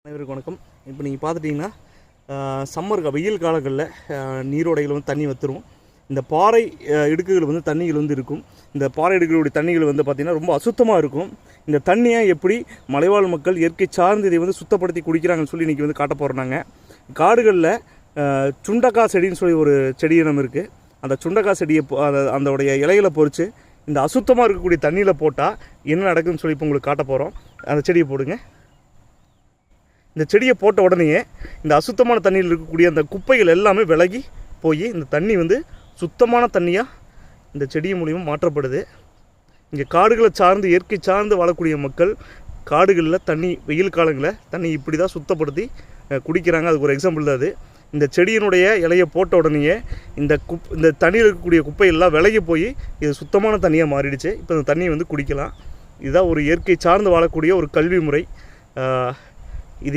அனைவருக்கும் வணக்கம். இப்போ நீங்கள் பார்த்துட்டிங்கன்னா சம்மர் வெயில் காலங்களில் நீரோடைகள் வந்து தண்ணி வற்றுரும். இந்த பாறை இடுக்குகள் வந்து தண்ணிகள் வந்து இருக்கும். இந்த பாறை இடுக்குகளுடைய தண்ணிகள் வந்து பார்த்திங்கன்னா ரொம்ப அசுத்தமாக இருக்கும். இந்த தண்ணியை எப்படி மலைவாழ் மக்கள் இயற்கை சார்ந்து இதை வந்து சுத்தப்படுத்தி குடிக்கிறாங்கன்னு சொல்லி இன்றைக்கி வந்து காட்ட போகிறோம். காடுகளில் சுண்டக்காய் செடின்னு சொல்லி ஒரு செடி இனம் இருக்குது. அந்த சுண்டக்காய் செடியை அதோடைய இலைகளை பொறித்து இந்த அசுத்தமாக இருக்கக்கூடிய தண்ணியில் போட்டால் என்ன நடக்குதுன்னு சொல்லி இப்போ உங்களுக்கு காட்ட போகிறோம். அந்த செடியை போடுங்க. இந்த செடியை போட்ட உடனேயே இந்த அசுத்தமான தண்ணியில் இருக்கக்கூடிய அந்த குப்பைகள் எல்லாமே விலகி போய் இந்த தண்ணி வந்து சுத்தமான தண்ணியாக இந்த செடி மூலிமா மாற்றப்படுது. இங்கே காடுகளை சார்ந்து இயற்கை சார்ந்து வாழக்கூடிய மக்கள் காடுகளில் தண்ணி வெயில் காலங்களில் தண்ணி இப்படி தான் சுத்தப்படுத்தி குடிக்கிறாங்க. அதுக்கு ஒரு எக்ஸாம்பிள் தான் அது. இந்த செடியினுடைய இலையை போட்ட உடனேயே இந்த தண்ணியில் இருக்கக்கூடிய குப்பையெல்லாம் விலகி போய் இது சுத்தமான தண்ணியாக மாறிடுச்சு. இப்போ இந்த தண்ணியை வந்து குடிக்கலாம். இதுதான் ஒரு இயற்கை சார்ந்து வாழக்கூடிய ஒரு கல்வி முறை.